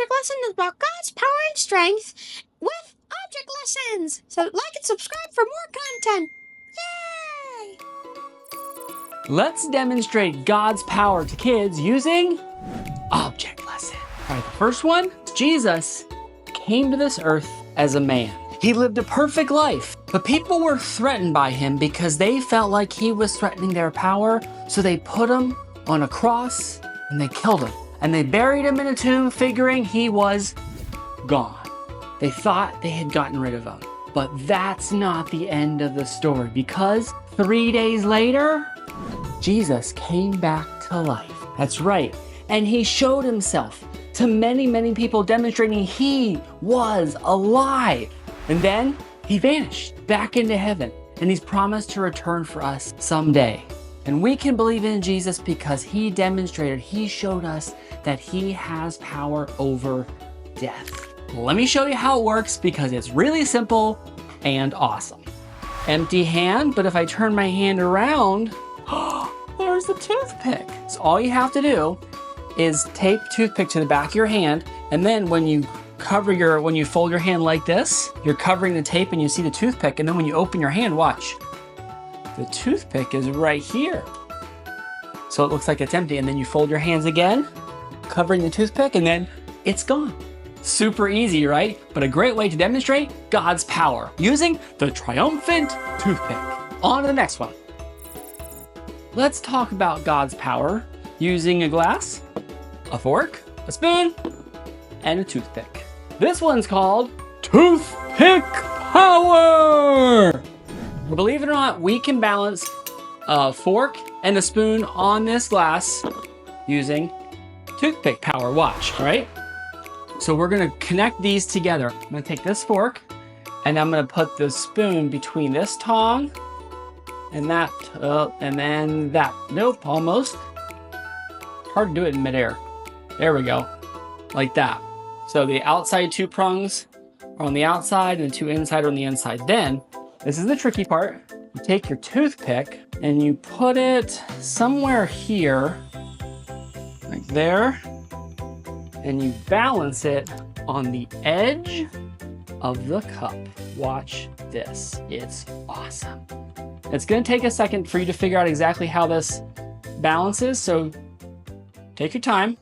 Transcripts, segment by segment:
object lesson is about God's power and strength with object lessons. So like and subscribe for more content. Yay! Let's demonstrate God's power to kids using object lesson. All right, the first one, Jesus came to this earth as a man. He lived a perfect life, but people were threatened by him because they felt like he was threatening their power, so they put him on a cross and they killed him. And they buried him in a tomb figuring he was gone. They thought they had gotten rid of him. But that's not the end of the story, because 3 days later, Jesus came back to life. That's right. And he showed himself to many, many people, demonstrating he was alive. And then he vanished back into heaven, and he's promised to return for us someday. And we can believe in Jesus because he demonstrated, he showed us that he has power over death. Let me show you how it works because it's really simple and awesome. Empty hand, but if I turn my hand around, there's the toothpick. So all you have to do is tape toothpick to the back of your hand, and then when you fold your hand like this, you're covering the tape and you see the toothpick, and then when you open your hand, watch. The toothpick is right here. So it looks like it's empty, and then you fold your hands again, covering the toothpick, and then it's gone. Super easy, right? But a great way to demonstrate God's power using the Triumphant toothpick. On to the next one. Let's talk about God's power using a glass, a fork, a spoon, and a toothpick. This one's called Toothpick Power! Believe it or not, we can balance a fork and a spoon on this glass using toothpick power. Watch, all right? So we're gonna connect these together. I'm gonna take this fork and I'm gonna put the spoon between this tong and that, and then that. Nope, almost. Hard to do it in midair. There we go, like that. So the outside two prongs are on the outside and the two inside are on the inside. Then, this is the tricky part. You take your toothpick and you put it somewhere here, like there, and you balance it on the edge of the cup. Watch this, it's awesome. It's gonna take a second for you to figure out exactly how this balances, so take your time.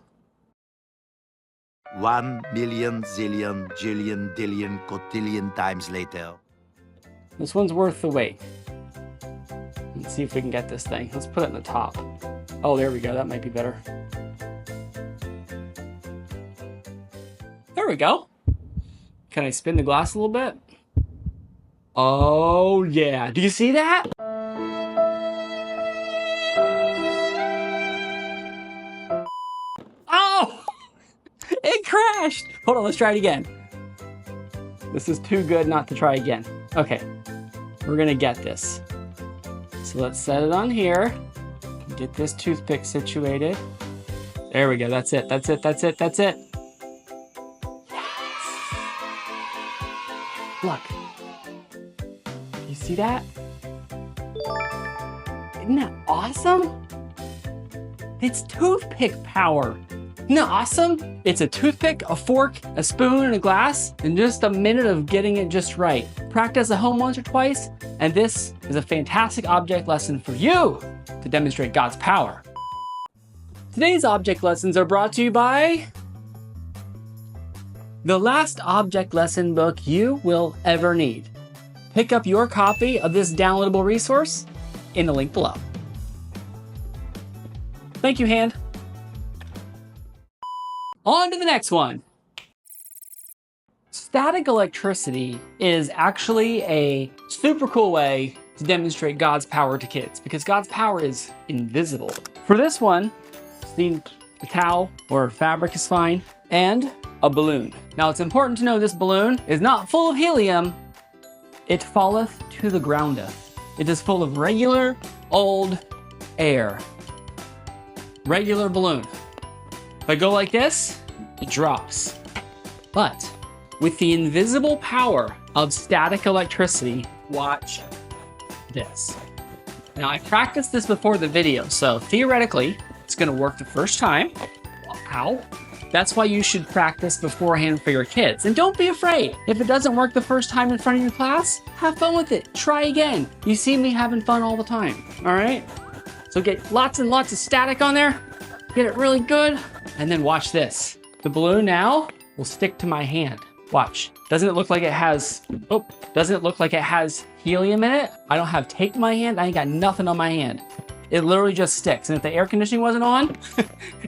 1 million, zillion, jillion, dillion, cotillion times later. This one's worth the wait. Let's see if we can get this thing. Let's put it in the top. Oh, there we go, that might be better. There we go. Can I spin the glass a little bit? Oh yeah, do you see that? Oh, it crashed. Hold on, let's try it again. This is too good not to try again. Okay, we're gonna get this. So let's set it on here. Get this toothpick situated. There we go, that's it, that's it, that's it, that's it. Look, you see that? Isn't that awesome? It's toothpick power. Isn't that awesome? It's a toothpick, a fork, a spoon, and a glass, and just a minute of getting it just right. Practice at home once or twice, and this is a fantastic object lesson for you to demonstrate God's power. Today's object lessons are brought to you by the last object lesson book you will ever need. Pick up your copy of this downloadable resource in the link below. Thank you, Hand. On to the next one. Static electricity is actually a super cool way to demonstrate God's power to kids because God's power is invisible. For this one, a towel or fabric is fine, and a balloon. Now it's important to know this balloon is not full of helium. It falleth to the groundeth. It is full of regular old air. Regular balloon. If I go like this, it drops. But with the invisible power of static electricity, watch this. Now I practiced this before the video, so theoretically it's gonna work the first time. I'll how. That's why you should practice beforehand for your kids. And don't be afraid. If it doesn't work the first time in front of your class, have fun with it. Try again. You see me having fun all the time, all right? So get lots and lots of static on there. Get it really good. And then watch this. The balloon now will stick to my hand. Watch. Doesn't it look like it has, doesn't it look like it has helium in it? I don't have tape in my hand. I ain't got nothing on my hand. It literally just sticks. And if the air conditioning wasn't on,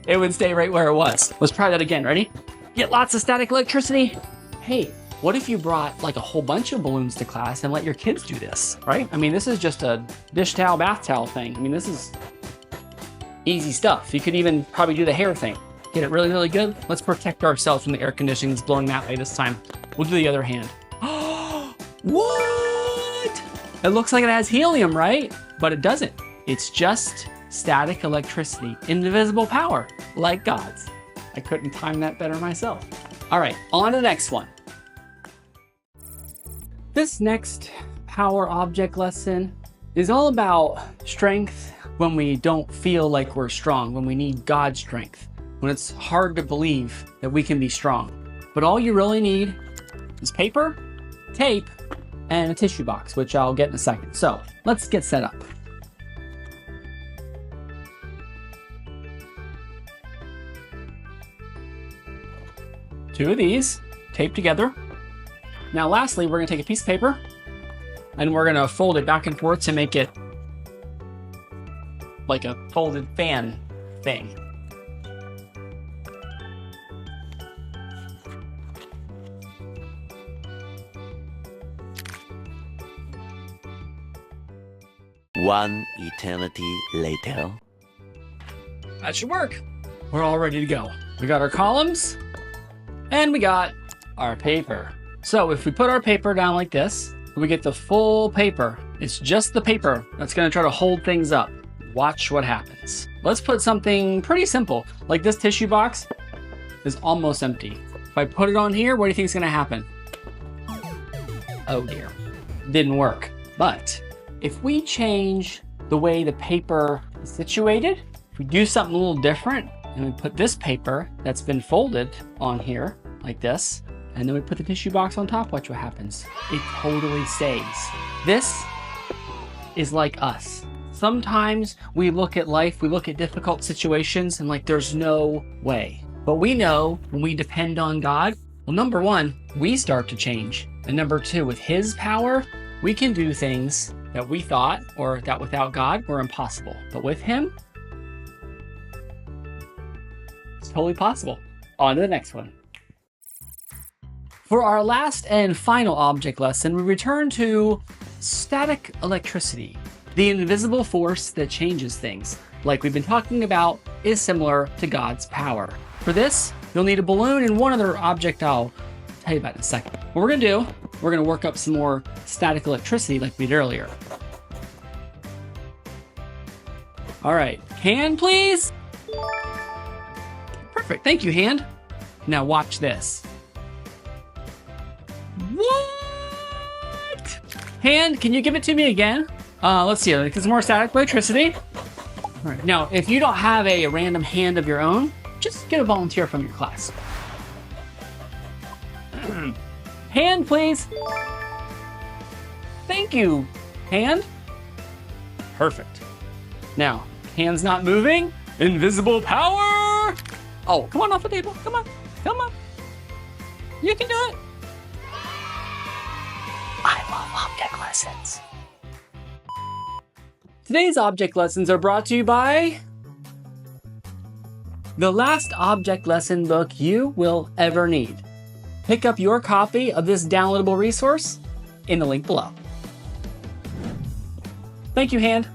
it would stay right where it was. Let's try that again. Ready? Get lots of static electricity. Hey, what if you brought like a whole bunch of balloons to class and let your kids do this, right? I mean, this is just a dish towel, bath towel thing. I mean, this is easy stuff. You could even probably do the hair thing. Get it really, really good. Let's protect ourselves from the air conditioning that's blowing that way this time. We'll do the other hand. What? It looks like it has helium, right? But it doesn't. It's just static electricity, indivisible power, like God's. I couldn't time that better myself. All right, on to the next one. This next power object lesson is all about strength when we don't feel like we're strong, when we need God's strength, when it's hard to believe that we can be strong. But all you really need is paper, tape, and a tissue box, which I'll get in a second. So let's get set up. Two of these taped together. Now lastly, we're gonna take a piece of paper and we're gonna fold it back and forth to make it like a folded fan thing. One eternity later. That should work. We're all ready to go. We got our columns and we got our paper. So if we put our paper down like this, we get the full paper. It's just the paper that's gonna try to hold things up. Watch what happens. Let's put something pretty simple, like this tissue box is almost empty. If I put it on here, what do you think is gonna happen? Oh dear, didn't work. But if we change the way the paper is situated, if we do something a little different, and we put this paper that's been folded on here, like this, and then we put the tissue box on top, watch what happens. It totally stays. This is like us. Sometimes we look at life, we look at difficult situations and like there's no way. But we know when we depend on God, well, number one, we start to change. And number two, with His power, we can do things that we thought or that without God were impossible. But with Him, it's totally possible. On to the next one. For our last and final object lesson, we return to static electricity. The invisible force that changes things, like we've been talking about, is similar to God's power. For this, you'll need a balloon and one other object I'll tell you about in a second. What we're gonna do, we're gonna work up some more static electricity like we did earlier. All right, hand please. Perfect, thank you, hand. Now watch this. What? Hand, can you give it to me again? Let's see, because more static electricity. All right, now, if you don't have a random hand of your own, just get a volunteer from your class. Hand, please. Thank you, hand. Perfect. Now, hand's not moving. Invisible power. Oh, come on off the table. Come on, come on. You can do it. I love object lessons. Today's object lessons are brought to you by the last object lesson book you will ever need. Pick up your copy of this downloadable resource in the link below. Thank you, hand.